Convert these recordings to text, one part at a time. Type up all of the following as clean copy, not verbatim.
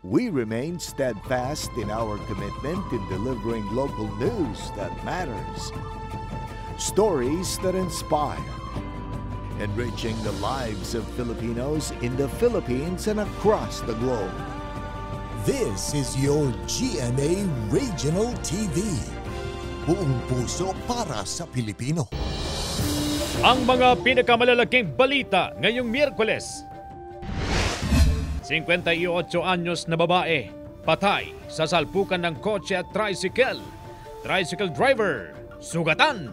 we remain steadfast in our commitment in delivering local news that matters, stories that inspire, enriching the lives of Filipinos in the Philippines and across the globe. This is your GMA Regional TV. Buong puso para sa Pilipino. Ang mga pinakamalalaking balita ngayong Miyerkules. 58 anyos na babae, patay sa salpukan ng kotse at tricycle. Tricycle driver, sugatan.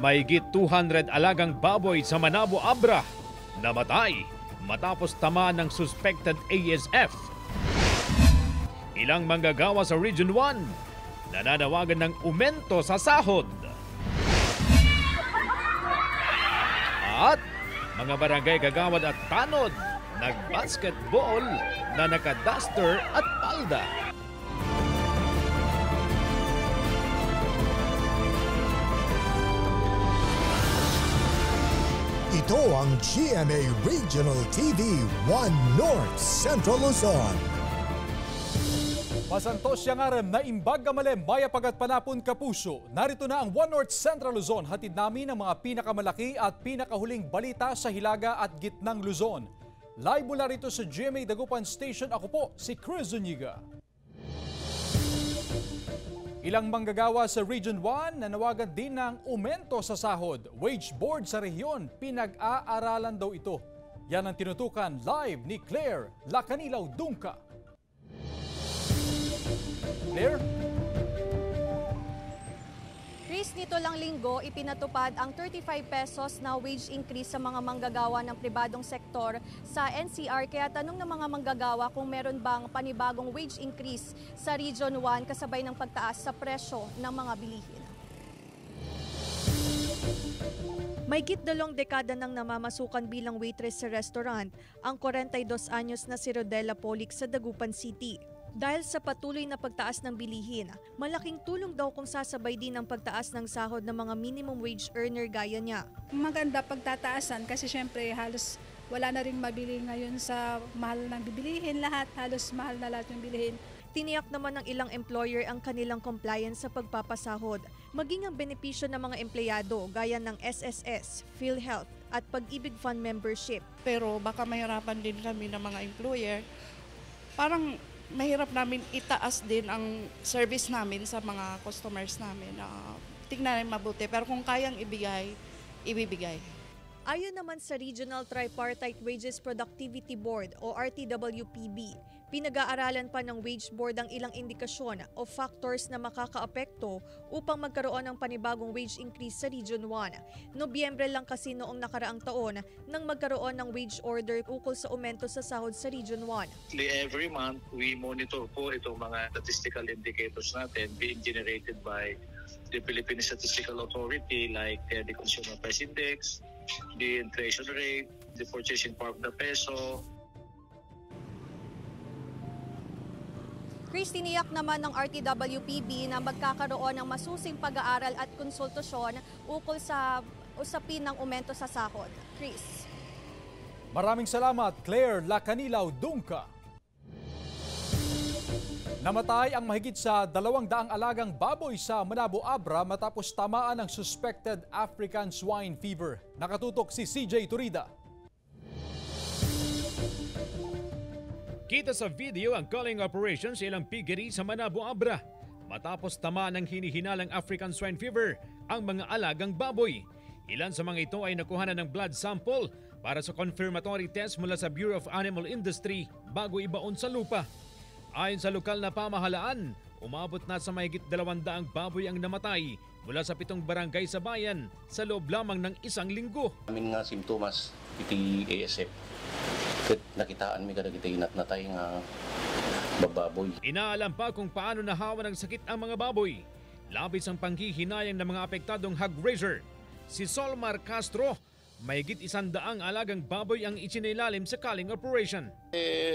Mahigit 200 alagang baboy sa Manabo, Abra, namatay matapos tamaan ng suspected ASF. Ilang manggagawa sa Region 1 nananawagan ng umento sa sahod. At mga barangay kagawad at tanod nag-basketball na naka-duster at palda. Ito ang GMA Regional TV 1 North Central Luzon. Masantos siyang aram na imbag gamalem maya pagat panapon kapuso. Narito na ang 1 North Central Luzon. Hatid namin ang mga pinakamalaki at pinakahuling balita sa Hilaga at Gitnang Luzon. Live mula rito sa GMA Dagupan Station, ako po si Chris Zuniga. Ilang manggagawa sa Region 1 nanawagan din ng umento sa sahod. Wage board sa rehiyon, pinag-aaralan daw ito. Yan ang tinutukan live ni Claire Lacanilaw Dungka. Claire? Chris, nito lang linggo, ipinatupad ang 35 pesos na wage increase sa mga manggagawa ng pribadong sektor sa NCR. Kaya tanong ng mga manggagawa kung meron bang panibagong wage increase sa Region 1 kasabay ng pagtaas sa presyo ng mga bilihin. Mahigit 2 dekada nang namamasukan bilang waitress sa restaurant ang 42 anyos na si Rodella Polic sa Dagupan City. Dahil sa patuloy na pagtaas ng bilihin, malaking tulong daw kung sasabay din ang pagtaas ng sahod ng mga minimum wage earner gaya niya. Maganda pagtataasan kasi syempre halos wala na rin mabili ngayon sa mahal ng bibilihin lahat, halos mahal na lahat yung bilihin. Tiniyak naman ng ilang employer ang kanilang compliance sa pagpapasahod, maging ang benepisyo ng mga empleyado gaya ng SSS, PhilHealth at Pag-ibig Fund membership. Pero baka mahirapan din kami ng mga employer, parang mahirap namin itaas din ang service namin sa mga customers namin. Tingnan namin mabuti, pero kung kayang ibigay, ibibigay. Ayon naman sa Regional Tripartite Wages Productivity Board o RTWPB, pinag-aaralan pa ng wage board ang ilang indikasyon o factors na makakaapekto upang magkaroon ng panibagong wage increase sa Region 1. Nobyembre lang kasi noong nakaraang taon nang magkaroon ng wage order ukol sa aumento sa sahod sa Region 1. Every month, we monitor po itong mga statistical indicators natin being generated by the Philippine Statistical Authority like the Consumer Price Index, the inflation rate, the purchasing power of the peso. Chris, tiniyak naman ng RTWPB na magkakaroon ng masusing pag-aaral at konsultasyon ukol sa usapin ng aumento sa sahod. Chris. Maraming salamat, Claire Lacanilaw Dungka. Namatay ang mahigit sa 200 alagang baboy sa Manabo, Abra matapos tamaan ng suspected African swine fever. Nakatutok si CJ Turida. Kita sa video ang culling operation sa ilang piggery sa Manabo, Abra. Matapos tamaan ng hinihinalang African swine fever ang mga alagang baboy. Ilan sa mga ito ay nakuhanan ng blood sample para sa confirmatory test mula sa Bureau of Animal Industry bago ibaon sa lupa. Ayon sa lokal na pamahalaan, umabot na sa mahigit 200 baboy ang namatay mula sa 7 barangay sa bayan sa loob lamang ng 1 linggo. Amin nga simptomas iti ASF. Nakitaan mi kada kita natay nga bababoy. Inaalam pa kung paano nahawa ng sakit ang mga baboy. Labis ang panghihinayang ng mga apektadong hog raiser. Si Solmar Castro, mahigit 100 alagang baboy ang isinailalim sa culling operation.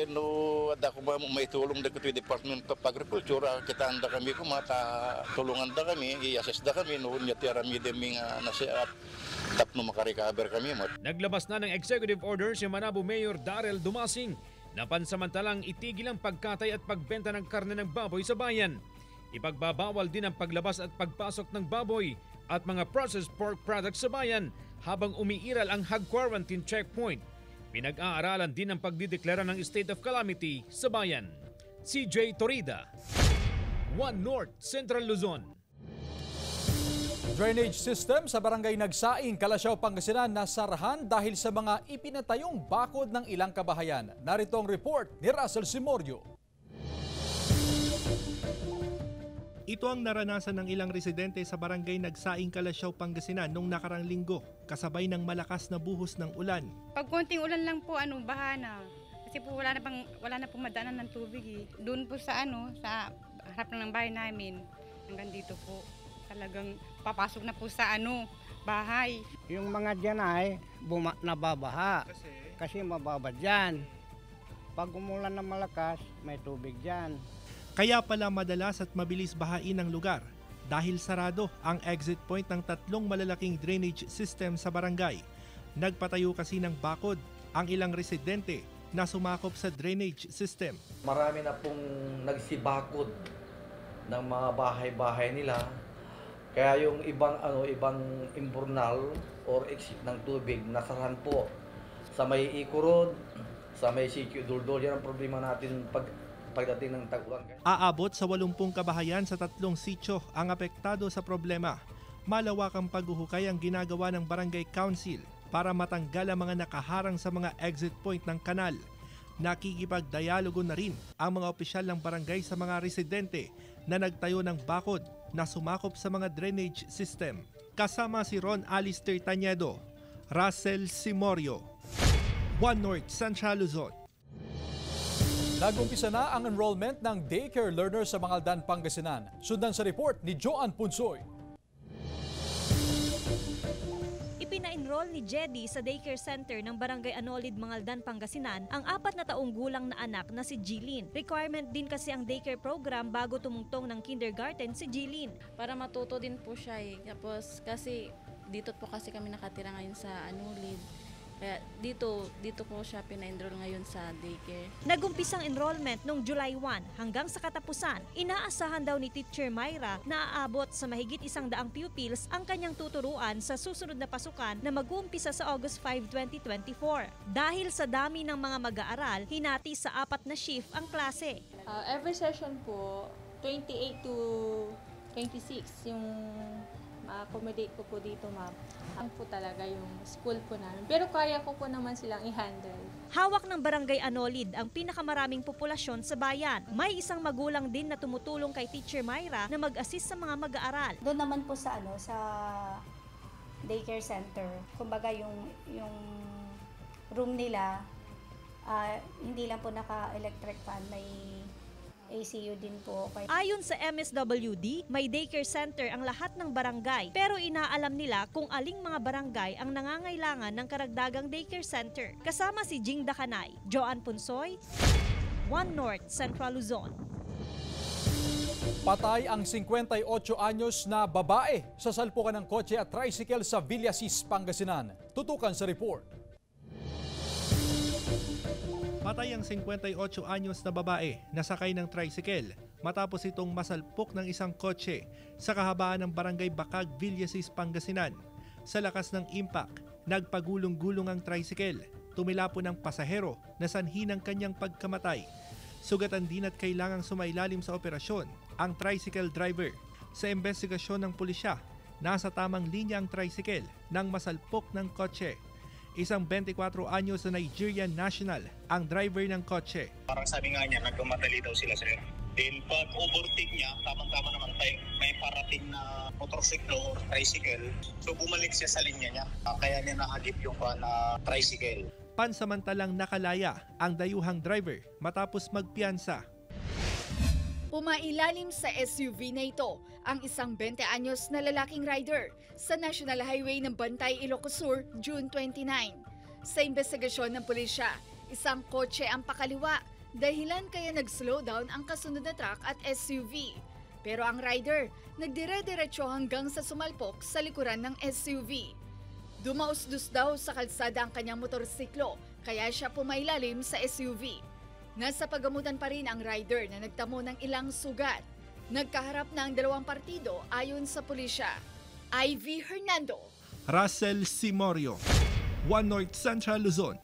No, ada ko ba may tulong da ko to Department of Agriculture, kita anda kami ko mata tulungan da kami, i-assess da kami no nya tira mi deming nasiat tap no makarecover kami mo. Naglabas na ng executive order si Manabo Mayor Darrell Dumasing Napansamantalang itigil ang pagkatay at pagbenta ng karne ng baboy sa bayan. Ipagbabawal din ang paglabas at pagpasok ng baboy at mga processed pork products sa bayan habang umiiral ang hog quarantine checkpoint. Pinag-aaralan din ang pagdideklara ng state of calamity sa bayan. CJ Torida, One North Central Luzon. Drainage system sa barangay Nagsaing, Kalasyaw, Pangasinan nasarahan dahil sa mga ipinatayong bakod ng ilang kabahayan. Narito ang report ni Russell Simorio. Ito ang naranasan ng ilang residente sa barangay Nagsaing, Kalasyaw, Pangasinan noong nakarang linggo, kasabay ng malakas na buhos ng ulan. Pag konting ulan lang po, baha na. Kasi po wala na pong madaanan ng tubig eh. Doon po sa sa harap ng bahay namin, hanggang dito po. Talagang papasok na po sa bahay. Yung mga dyan ay nababaha kasi mababa dyan. Pag umulan na malakas, may tubig dyan. Kaya pala madalas at mabilis bahain ang lugar dahil sarado ang exit point ng 3 malalaking drainage system sa barangay. Nagpatayo kasi ng bakod ang ilang residente na sumakop sa drainage system. Marami na pong nagsibakod ng mga bahay-bahay nila. Kaya yung ibang imburnal or exit ng tubig nasarahan po sa may Eco Road, sa may CQ Duldol. Yan ang problema natin pagdating ng tag-ulan. Aabot sa 80 kabahayan sa 3 sitio ang apektado sa problema. Malawakang paghuhukay ang ginagawa ng Barangay Council para matanggal ang mga nakaharang sa mga exit point ng kanal. Nakikipagdialogo na rin ang mga opisyal ng barangay sa mga residente na nagtayo ng bakod na sumakop sa mga drainage system. Kasama si Ron Alister Tañedo, Russell Simorio, One North Central Luzon. Nag-umpisa na ang enrollment ng daycare learners sa Mangaldan, Pangasinan. Sundan sa report ni Joan Punsoy. Ipina-enroll ni Jedy sa daycare center ng Barangay Anolid, Mangaldan, Pangasinan ang 4 na taong gulang na anak na si Jilin. Requirement din kasi ang daycare program bago tumungtong ng kindergarten si Jilin. Para matuto din po siya Tapos kasi dito po kasi kami nakatira ngayon sa Anolid. Kaya dito po siya pina-enroll ngayon sa daycare. Nagumpisang enrollment noong July 1 hanggang sa katapusan. Inaasahan daw ni Teacher Myra na aabot sa mahigit 100 pupils ang kanyang tuturuan sa susunod na pasukan na mag-uumpisa sa August 5, 2024. Dahil sa dami ng mga mag-aaral, hinati sa 4 na shift ang klase. Every session po, 28 to 26 yung ma-accommodate ko po dito, ma'am. Ang po talaga yung school po namin. Pero kaya ko po naman silang i-handle. Hawak ng Barangay Anolid ang pinakamaraming populasyon sa bayan. May isang magulang din na tumutulong kay Teacher Myra na mag-assist sa mga mag-aaral. Doon naman po sa sa daycare center, kumbaga yung room nila, hindi lang po naka-electric fan, may ACU din po. Ayon sa MSWD, may daycare center ang lahat ng barangay. Pero inaalam nila kung aling mga barangay ang nangangailangan ng karagdagang daycare center. Kasama si Jing Dakanay, Joan Punsoy, One North Central Luzon. Patay ang 58 anyos na babae sa salpukan ng kotse at tricycle sa Villasis, Pangasinan. Tutukan sa report. Patay ang 58 anyos na babae na sakay ng tricycle matapos itong masalpok ng isang kotse sa kahabaan ng Barangay Bakag, Villasis, Pangasinan. Sa lakas ng impact, nagpagulong-gulong ang tricycle. Tumilapon ang pasahero na sanhi ng kanyang pagkamatay. Sugatan din at kailangang sumailalim sa operasyon ang tricycle driver. Sa investigasyon ng pulisya, nasa tamang linya ang tricycle nang masalpok ng kotse. Isang 24 anyos na Nigerian national ang driver ng kotse. Parang sabi nga niya, nagmamadali daw sila, sir. Then pag overtake niya, tamang-tama naman tayo, may parating na motorsiklo or tricycle. So bumalik siya sa linya niya. Kaya niya nahagip yung tricycle. Pansamantalang nakalaya ang dayuhang driver matapos magpiyansa. Pumailalim sa SUV na ito ang isang 20 anyos na lalaking rider sa National Highway ng Bantay, Ilocos Sur, June 29. Sa investigasyon ng pulisya, isang kotse ang pakaliwa, dahilan kaya nag-slow down ang kasunod na truck at SUV. Pero ang rider nagdire-diretso hanggang sa sumalpok sa likuran ng SUV. Dumausdos daw sa kalsada ang kanyang motorsiklo, kaya siya pumailalim sa SUV. Nasa pagamutan pa rin ang rider na nagtamo ng ilang sugat. Nagkaharap na ang dalawang partido ayon sa pulisya. Ivy Hernando. Russell Simorio, One North Central Luzon.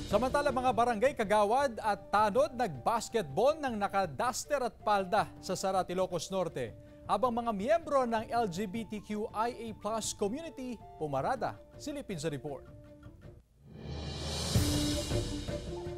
Samantala mga barangay Kagawad at Tanod nag-basketball ng naka-duster at palda sa Sarat, Ilocos Norte. Habang mga miyembro ng LGBTQIA+ community pumarada. Silipin sa report.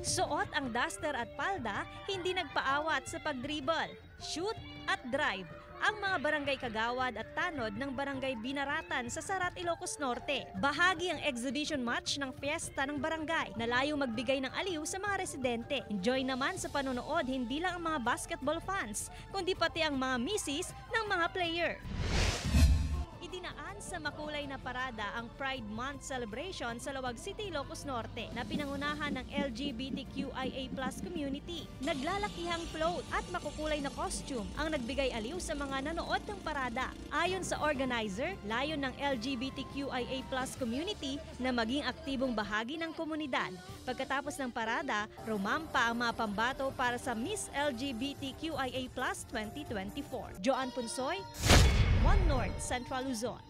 Suot ang duster at palda, hindi nagpaawat sa pag-dribble, shoot at drive ang mga barangay Kagawad at Tanod ng barangay Binaratan sa Sarat, Ilocos Norte. Bahagi ang exhibition match ng fiesta ng barangay na layong magbigay ng aliw sa mga residente. Enjoy naman sa panonood hindi lang ang mga basketball fans, kundi pati ang mga misis ng mga player. Idinaan sa makulay na parada ang Pride Month celebration sa Lawag City, Ilocos Norte na pinangunahan ng LGBTQIA+ community. Naglalakihang float at makukulay na costume ang nagbigay aliw sa mga nanood ng parada. Ayon sa organizer, layon ng LGBTQIA+ community na maging aktibong bahagi ng komunidad. Pagkatapos ng parada, rumampa ang mga pambato para sa Miss LGBTQIA+ 2024. Joan Punsoy, One North Central Luzon.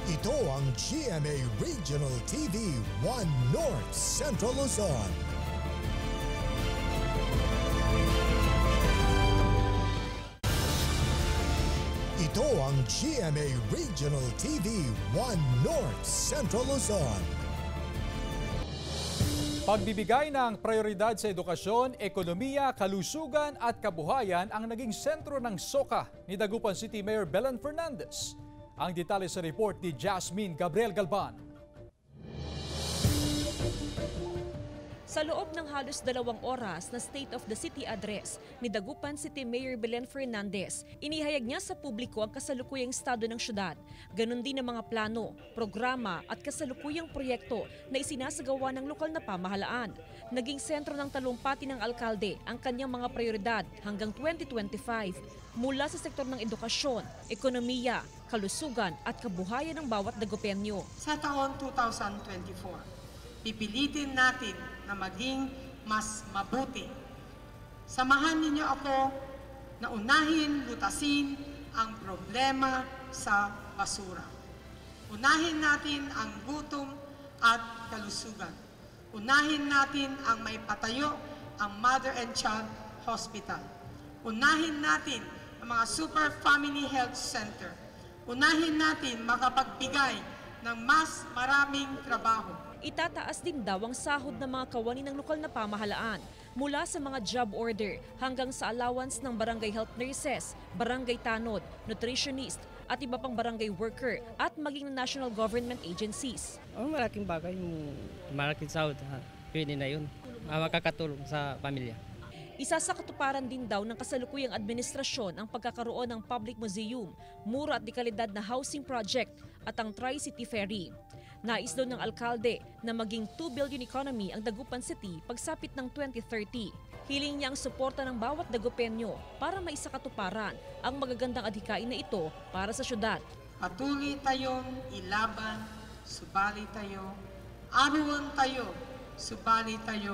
Ito ang GMA Regional TV 1 North Central Luzon. Ito ang GMA Regional TV 1 North Central Luzon. Pagbibigay ng prioridad sa edukasyon, ekonomiya, kalusugan at kabuhayan ang naging sentro ng SOCA ni Dagupan City Mayor Belen Fernandez. Ang detalye sa report ni Jasmine Gabriel Galban. Sa loob ng halos 2 oras na State of the City address ni Dagupan City Mayor Belen Fernandez, inihayag niya sa publiko ang kasalukuyang estado ng syudad. Ganon din ang mga plano, programa at kasalukuyang proyekto na isinasagawa ng lokal na pamahalaan. Naging sentro ng talumpati ng alkalde ang kanyang mga prioridad hanggang 2025 mula sa sektor ng edukasyon, ekonomiya, kalusugan at kabuhayan ng bawat Dagupenyo. Sa taon 2024, pipilitin natin na maging mas mabuti. Samahan ninyo ako na unahin, lutasin ang problema sa basura. Unahin natin ang gutom at kalusugan. Unahin natin ang may patayo ang Mother and Child Hospital. Unahin natin ang mga Super Family Health Center. Unahin natin makapagbigay ng mas maraming trabaho. Itataas din daw ang sahod ng mga kawani ng lokal na pamahalaan mula sa mga job order hanggang sa allowance ng barangay health nurses, barangay tanod, nutritionist at iba pang barangay worker at maging national government agencies. Malaking bagay yung malaking sahod. Pwede na yun. Makakatulong sa pamilya. Isa sa katuparan din daw ng kasalukuyang administrasyon ang pagkakaroon ng public museum, mura at dekalidad na housing project at ang Tri-City Ferry. Nais daw ng alkalde na maging 2 billion economy ang Dagupan City pagsapit ng 2030. Hiling niya ang suporta ng bawat Dagupenyo para maisakatuparan ang magagandang adhikain na ito para sa syudad. Patuloy tayong ilaban, subali tayo, arawan tayo, subali tayo,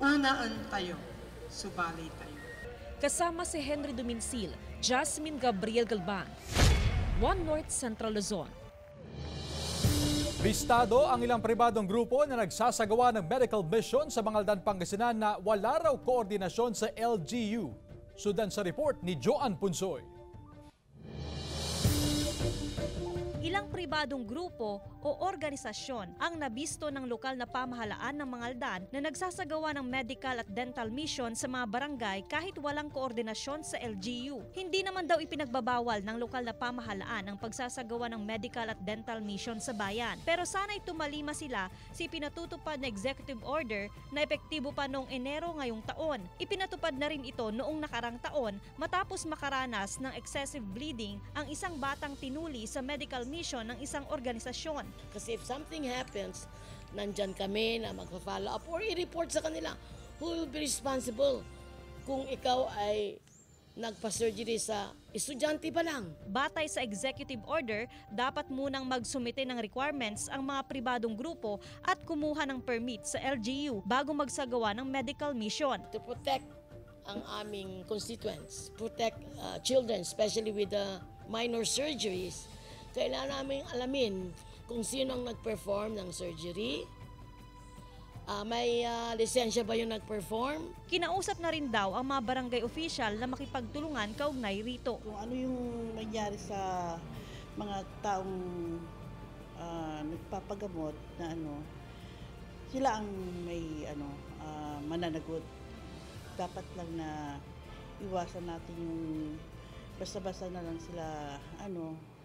unaan tayo, subali tayo. Kasama si Henry Duminsil, Jasmine Gabriel Galban, One North Central Luzon. Bistado ang ilang pribadong grupo na nagsasagawa ng medical mission sa Bangaldan, Pangasinan na wala raw koordinasyon sa LGU. Sudan sa report ni Joan Punsoy. Ilang pribadong grupo o organisasyon ang nabisto ng lokal na pamahalaan ng Mangaldan na nagsasagawa ng medical at dental mission sa mga barangay kahit walang koordinasyon sa LGU. Hindi naman daw ipinagbabawal ng lokal na pamahalaan ang pagsasagawa ng medical at dental mission sa bayan. Pero sana'y tumalima sila sa pinatutupad na executive order na epektibo pa noong Enero ngayong taon. Ipinatupad na rin ito noong nakarang taon matapos makaranas ng excessive bleeding ang isang batang tinuli sa medical mission ng isang organisasyon. Kasi if something happens, nandyan kami na magpa-follow up or i-report sa kanila. Who will be responsible kung ikaw ay nagpa-surgery sa Estudyante pa lang. Batay sa executive order, dapat munang magsumite ng requirements ang mga pribadong grupo at kumuha ng permit sa LGU bago magsagawa ng medical mission. To protect ang aming constituents, protect children, especially with the minor surgeries, kailangan namin alamin kung sino ang nag-perform ng surgery, may lisensya ba yung nag-perform? Kinausap na rin daw ang mga barangay official na makipagtulungan kaugnay rito. Kung ano yung nangyari sa mga taong nagpapagamot na sila ang may mananagot. Dapat lang na iwasan natin yung basta-basta na lang sila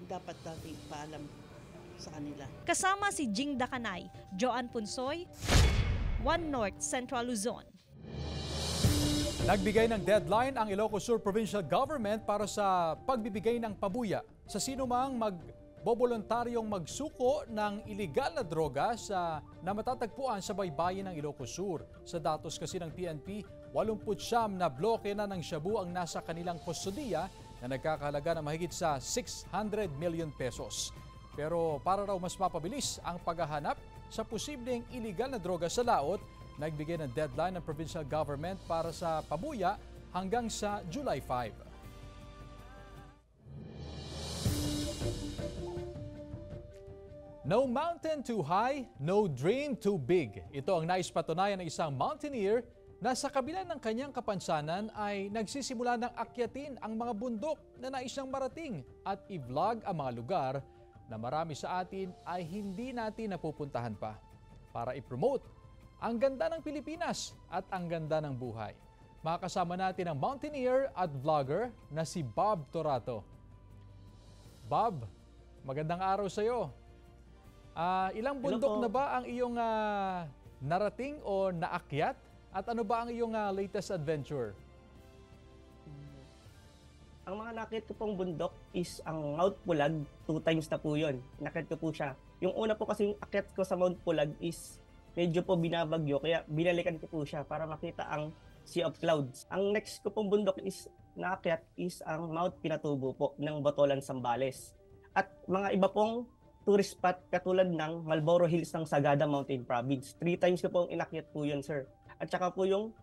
dapat natin ipaalam sa kanila. Kasama si Jing Dakanay, Joan Punsoy, One North Central Luzon. Nagbigay ng deadline ang Ilocos Sur Provincial Government para sa pagbibigay ng pabuya sa sinumang magboboluntaryong magsuko ng iligal na droga na matatagpuan sa baybayin ng Ilocos Sur. Sa datos kasi ng PNP, 89 na bloke na ng shabu ang nasa kanilang kustodiya na nagkakahalaga ng mahigit sa 600 million pesos. Pero para raw mas mapabilis ang paghahanap sa posibleng iligal na droga sa laot, nagbigay ng deadline ng provincial government para sa pabuya hanggang sa July 5. No mountain too high, no dream too big. Ito ang naispatunayan ng isang mountaineer na sa kabila ng kanyang kapansanan ay nagsisimula ng akyatin ang mga bundok na nais niyang marating at i-vlog ang mga lugar na marami sa atin ay hindi natin napupuntahan pa para i-promote ang ganda ng Pilipinas at ang ganda ng buhay. Makakasama natin ang mountaineer at vlogger na si Bob Torato. Bob, magandang araw sa iyo. Ilang bundok na ba ang iyong narating o naakyat? At ano ba ang iyong latest adventure? Ang mga nakit ko pong bundok is ang Mount Pulag, 2 times na po yun. Nakit ko po siya. Yung una po kasing akyat ko sa Mount Pulag is medyo po binabagyo, kaya binalikan ko po siya para makita ang Sea of Clouds. Ang next ko pong bundok is naakyat is ang Mount Pinatubo po ng Botolan, Zambales. At mga iba pong tourist spot katulad ng Marlboro Hills ng Sagada Mountain Province. 3 times ko pong inakyat po yun, sir. At saka po yung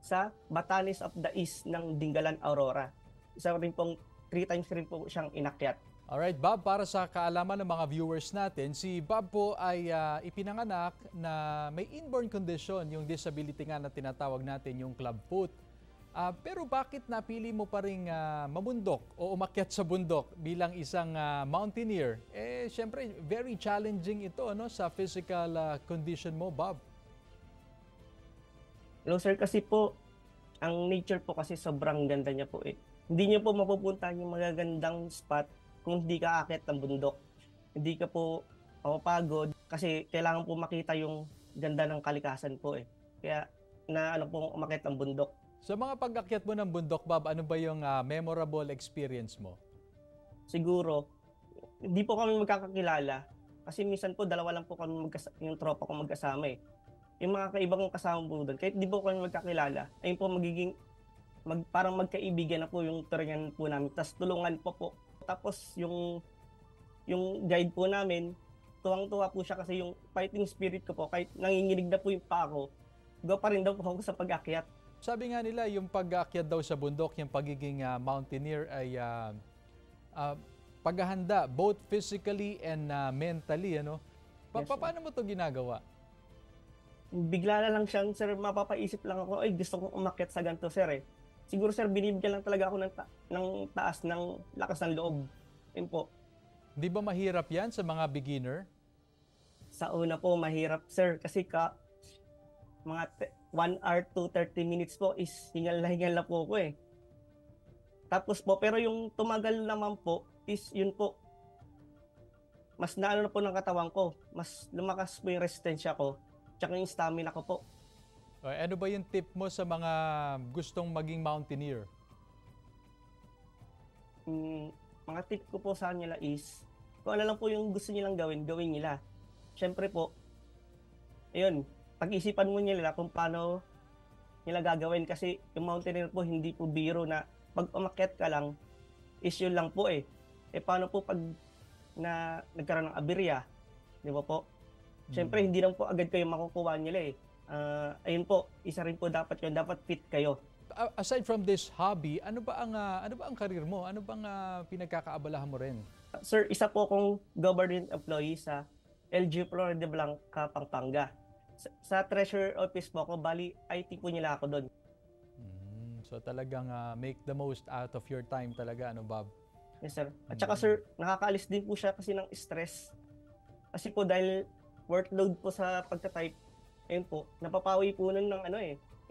sa Batanes of the East ng Dingalan, Aurora. Isa rin pong 3 times rin po siyang inakyat. Alright, Bob, para sa kaalaman ng mga viewers natin, si Bob po ay ipinanganak na may inborn condition, yung disability nga na tinatawag natin, yung clubfoot. Pero bakit napili mo pa rin mabundok o umakyat sa bundok bilang isang mountaineer? Siyempre, very challenging ito sa physical condition mo, Bob. Hello, sir, kasi po, ang nature po kasi sobrang ganda niya po . Hindi niyo po mapupuntahan yung magagandang spot kung hindi ka aakyat ng bundok. Hindi ka po mapapagod kasi kailangan po makita yung ganda ng kalikasan po . Kaya po umakyat ng bundok. Sa mga pag-akyat mo ng bundok, Bob, ano ba yung memorable experience mo? Siguro, hindi po kami magkakakilala kasi minsan po dalawa lang po kami yung tropa ko magkasama . Yung mga kaibang kong kasama po doon, kahit di po kami magkakilala, ayun po magiging parang magkaibigan na po yung turingan po namin. Tapos tulungan po. Tapos yung guide po namin, tuwang-tuwa po siya kasi yung fighting spirit ko po, kahit nanginginig na po yung pa ako, go pa rin daw po ako sa pag-akyat. Sabi nga nila, yung pag-akyat daw sa bundok, yung pagiging mountaineer ay paghahanda, both physically and mentally. Yes, paano mo to ginagawa? Bigla na lang siyang, sir, mapapaisip lang ako, ay gusto kong umakyat sa ganito, sir . Siguro, sir, binibigyan lang talaga ako ng taas ng lakas ng loob. Yun po. Di ba mahirap yan sa mga beginner? Sa una po, mahirap, sir, kasi mga 1 hour to 30 minutes po is hingal na po ako . Tapos po, pero yung tumagal naman po is yun po, mas naano na po ng katawan ko, mas lumakas po yung resistensya ko, tsaka yung stamina ko po. Ano ba yung tip mo sa mga gustong maging mountaineer? Mga tip ko po sa kanila is, kung ano lang po yung gusto nilang gawin nila. Siyempre po, ayun, pag-isipan mo nila kung paano nila gagawin kasi yung mountaineer po hindi po biro na pag umakyat ka lang, issue lang po eh. Paano po pag nagkaroon ng aberya, di ba po? Siyempre, hindi lang po agad kayo makukuha nila eh. Ayun po, isa rin po dapat yun. Dapat fit kayo. Aside from this hobby, ano ba ang career mo? Ano bang pinagkakaabalahan mo rin? Sir, isa po akong government employee sa LG Florida Blanca, Pampanga. Sa treasurer office po ako, bali IT po nila ako doon. So talagang make the most out of your time talaga, ano Bob? Yes sir. At saka sir, nakakaalis din po siya kasi ng stress. Kasi po dahil workload po sa pagta-type, ayun po, napapawi po nun ng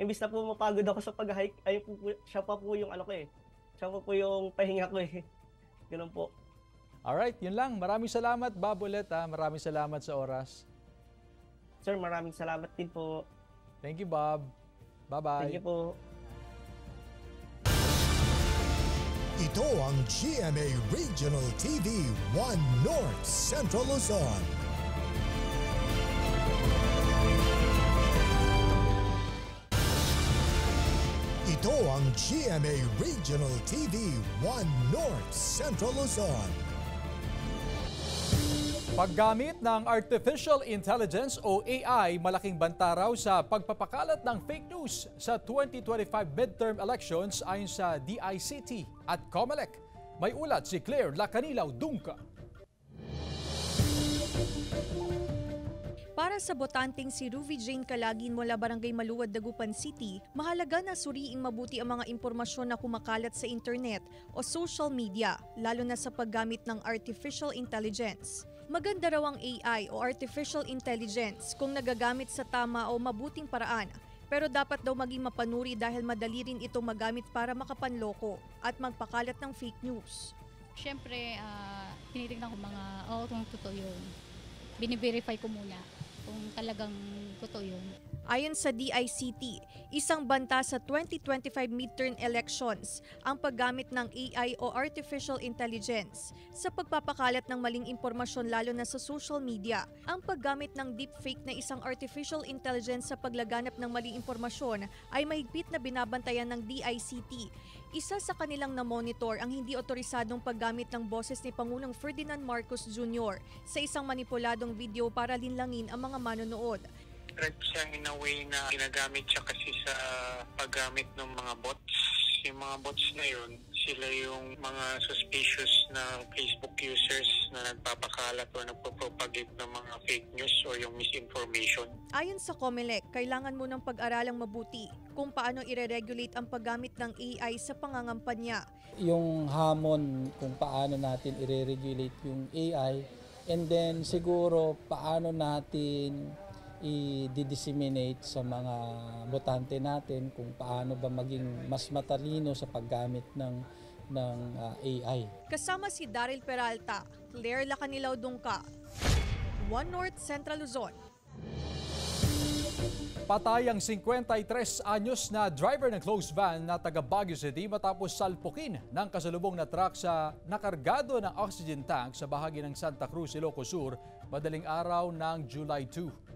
imbis na po mapagod ako sa pag-hike, ayun po, siya pa po yung siya pa po yung pahinga ko eh. Ganun po. Alright, yun lang. Maraming salamat Bob ulit ha. Maraming salamat sa oras. Sir, maraming salamat din po. Thank you Bob. Bye-bye. Thank you po. Ito ang GMA Regional TV 1 North Central Luzon. Ito ang GMA Regional TV 1 North Central Luzon. Paggamit ng Artificial Intelligence o AI, malaking banta raw sa pagpapakalat ng fake news sa 2025 midterm elections ayon sa DICT at COMELEC. May ulat si Claire Lacanilaw Dungka. Para sa botanteng si Ruby Jane Calagin mula Barangay Maluwad, Dagupan City, mahalaga na suriing mabuti ang mga impormasyon na kumakalat sa internet o social media, lalo na sa paggamit ng artificial intelligence. Maganda raw ang AI o artificial intelligence kung nagagamit sa tama o mabuting paraan, pero dapat daw maging mapanuri dahil madali rin itong magamit para makapanloko at magpakalat ng fake news. Siyempre, tinitignan ko kung totoo yun. Bini-verify ko muna kung talagang totoo yun. Ayon sa DICT, isang banta sa 2025 midterm elections ang paggamit ng AI o artificial intelligence sa pagpapakalat ng maling impormasyon lalo na sa social media. Ang paggamit ng deepfake na isang artificial intelligence sa paglaganap ng maling impormasyon ay mahigpit na binabantayan ng DICT. Isa sa kanilang na-monitor ang hindi otorisadong paggamit ng boses ni Pangulong Ferdinand Marcos Jr. sa isang manipuladong video para linlangin ang mga manonood. Threat siya in a way na ginagamit siya kasi sa paggamit ng mga bots. Yung mga bots na yun, sila yung mga suspicious na Facebook users na nagpapakalat o nagpapropagate ng mga fake news o yung misinformation. Ayon sa COMELEC, kailangan mo ng pag-aralang mabuti kung paano ire-regulate ang paggamit ng AI sa pangangampanya. Yung hamon kung paano natin ire-regulate yung AI, and then siguro paano natin i-disseminate sa mga botante natin kung paano ba maging mas matalino sa paggamit ng AI. Kasama si Daryl Peralta, Claire Lacanilaw Dungka, 1 North Central Luzon. Patay ang 53 anyos na driver ng closed van na taga Baguio City matapos salpukin ng kasalubong na truck sa nakargado ng oxygen tank sa bahagi ng Santa Cruz, Ilocos Sur, madaling araw ng July 2.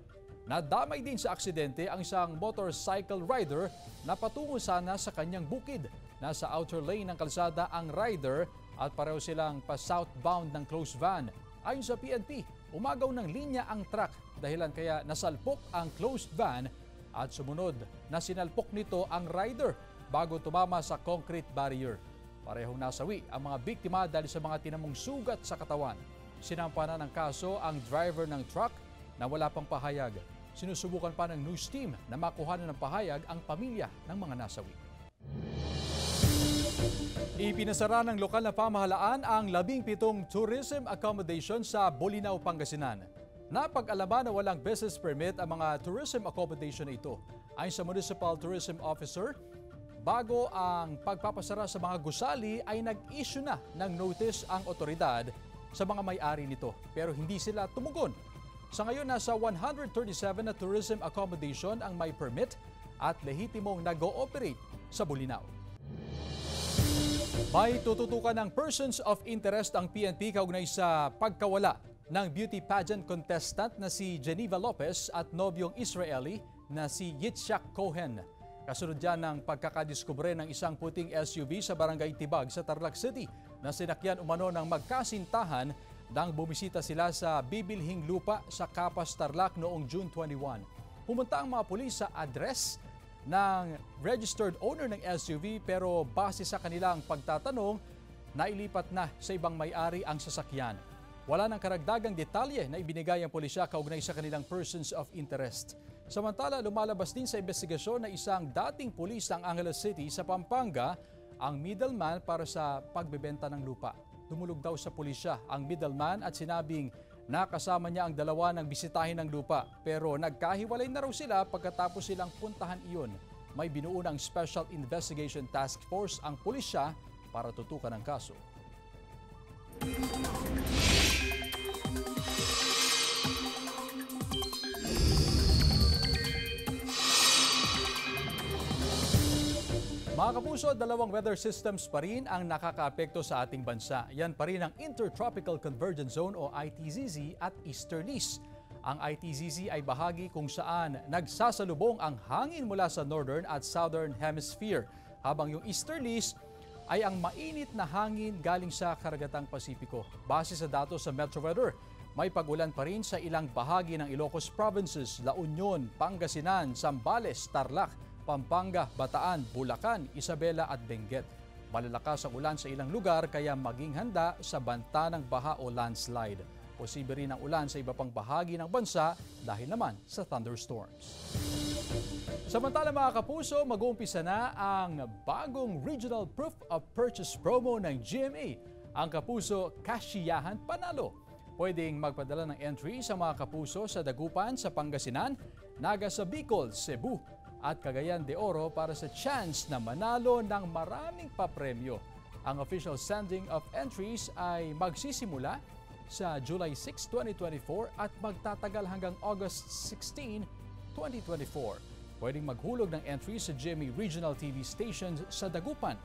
Nadamay din sa aksidente ang isang motorcycle rider na patungo sana sa kanyang bukid. Nasa outer lane ng kalsada ang rider at pareho silang pa-southbound ng closed van. Ayon sa PNP, umagaw ng linya ang truck dahilan kaya nasalpok ang closed van at sumunod na sinalpok nito ang rider bago tumama sa concrete barrier. Parehong nasawi ang mga biktima dahil sa mga tinamong sugat sa katawan. Sinampanan ng kaso ang driver ng truck na wala pang pahayag. Sinusubukan pa ng news team na makuhanan ng pahayag ang pamilya ng mga nasawi. Ipinasara ng lokal na pamahalaan ang 17 tourism accommodation sa Bolinao, Pangasinan. Napag-alaman na walang business permit ang mga tourism accommodation na ito. Ayon sa Municipal Tourism Officer, bago ang pagpapasara sa mga gusali ay nag-issue na ng notice ang otoridad sa mga may-ari nito pero hindi sila tumugon. Sa ngayon, nasa 137 na tourism accommodation ang may permit at lehitimong nag-ooperate sa Bolinao. May tututukan ng persons of interest ang PNP kaugnay sa pagkawala ng beauty pageant contestant na si Geneva Lopez at nobyong Israeli na si Yitzhak Cohen. Kasunod yan ng pagkakadiskubre ng isang puting SUV sa Barangay Tibag sa Tarlac City. na sinakyan umano ng magkasintahan nang bumisita sila sa bibilhing lupa sa Capas, Tarlac noong June 21. Pumunta ang mga pulis sa address ng registered owner ng SUV pero base sa kanilang pagtatanong, nailipat na sa ibang may-ari ang sasakyan. Wala nang karagdagang detalye na ibinigay ang pulisya kaugnay sa kanilang persons of interest. Samantala, lumalabas din sa investigasyon na isang dating pulis ng Angeles City sa Pampanga ang middleman para sa pagbebenta ng lupa. Dumulog daw sa pulisya ang middleman at sinabing nakasama niya ang dalawa ng bisitahin ng lupa. Pero nagkahiwalay na raw sila pagkatapos silang puntahan iyon. May binuo ng Special Investigation Task Force ang pulisya para tutukan ang kaso. Mga kapuso, dalawang weather systems pa rin ang nakakaapekto sa ating bansa. Yan pa rin ang Intertropical Convergence Zone o ITZZ at Easterlies. Ang ITZZ ay bahagi kung saan nagsasalubong ang hangin mula sa Northern at Southern Hemisphere, habang yung Easterlies ay ang mainit na hangin galing sa Karagatang Pasipiko. Base sa datos sa Metro Weather, may pag-ulan pa rin sa ilang bahagi ng Ilocos Provinces, La Union, Pangasinan, Zambales, Tarlac, Pampanga, Bataan, Bulacan, Isabela at Benguet. Malalakas ang ulan sa ilang lugar kaya maging handa sa banta ng baha o landslide. Posible rin ang ulan sa iba pang bahagi ng bansa dahil naman sa thunderstorms. Samantala mga kapuso, mag-uumpisa na ang bagong Regional Proof of Purchase promo ng GMA. Ang Kapuso Kasiyahan Panalo. Pwedeng magpadala ng entry sa mga kapuso sa Dagupan sa Pangasinan, Naga sa Bicol, Cebu, at Cagayan de Oro para sa chance na manalo ng maraming papremyo. Ang official sending of entries ay magsisimula sa July 6, 2024 at magtatagal hanggang August 16, 2024. Pwedeng maghulog ng entries sa GMA Regional TV stations sa Dagupan,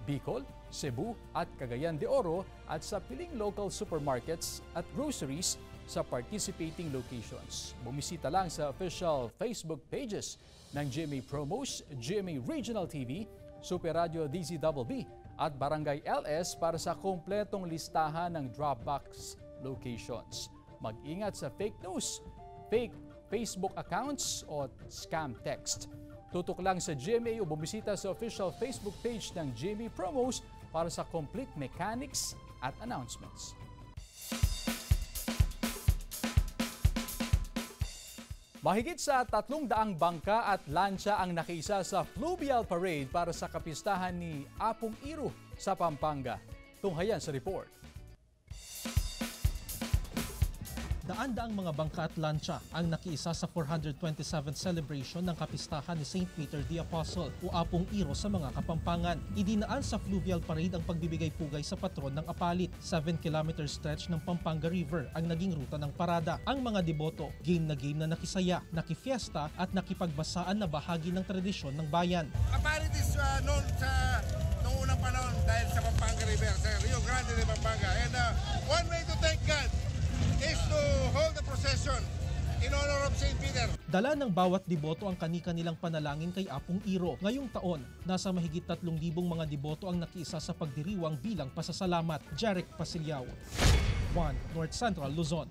Bicol, Cebu at Cagayan de Oro at sa piling local supermarkets at groceries sa participating locations. Bumisita lang sa official Facebook pages ng GMA Promos, GMA Regional TV, Super Radio DZBB at Barangay LS para sa kompletong listahan ng Dropbox locations. Mag-ingat sa fake news, fake Facebook accounts o scam text. Tutok lang sa GMA o bumisita sa official Facebook page ng GMA Promos para sa complete mechanics at announcements. Mahigit sa 300 bangka at lancha ang nakiisa sa Fluvial Parade para sa kapistahan ni Apong Iro sa Pampanga. Tunghayan sa report. Daan-daang mga bangka at lancha ang nakiisa sa 427th celebration ng kapistahan ni St. Peter the Apostle o Apong Iro sa mga Kapampangan. Idinaan sa Fluvial Parade ang pagbibigay pugay sa patron ng Apalit. 7-kilometer stretch ng Pampanga River ang naging ruta ng parada. Ang mga deboto, game na nakisaya, nakifiesta at nakipagbasaan na bahagi ng tradisyon ng bayan. Apalit is known sa noong unang panahon dahil sa Pampanga River, sa Rio Grande de Pampanga. And one way to thank God is to hold the procession in honor of St. Peter. Dala ng bawat deboto ang kani-kanilang panalangin kay Apong Iro. Ngayong taon, nasa mahigit 3,000 mga deboto ang nakiisa sa pagdiriwang bilang pasasalamat. Jarek Pasilyao, 1 North Central Luzon.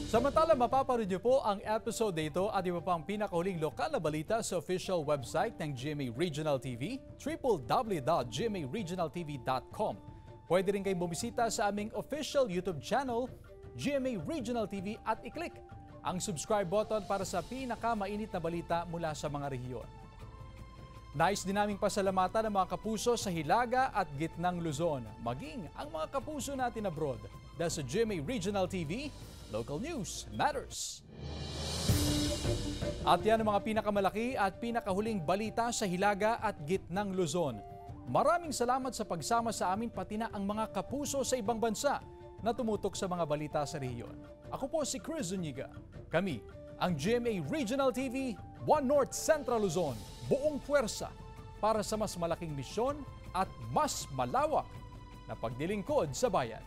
Samantala, mapapanood niyo po ang episode dito at iba pang pinakahuling lokal na balita sa official website ng GMA Regional TV, www.gmaregionaltv.com. Pwede rin kayong bumisita sa aming official YouTube channel, GMA Regional TV at i-click ang subscribe button para sa pinakamainit na balita mula sa mga rehiyon. Nais din naming pasalamatan ang mga kapuso sa Hilaga at Gitnang Luzon, maging ang mga kapuso natin abroad. Dahil sa GMA Regional TV, local news matters. At yan ang mga pinakamalaki at pinakahuling balita sa Hilaga at Gitnang Luzon. Maraming salamat sa pagsama sa amin pati na ang mga kapuso sa ibang bansa na tumutok sa mga balita sa rehiyon. Ako po si Chris Zuniga. Kami, ang GMA Regional TV, 1 North Central Luzon, buong puwersa para sa mas malaking misyon at mas malawak na pagdilingkod sa bayan.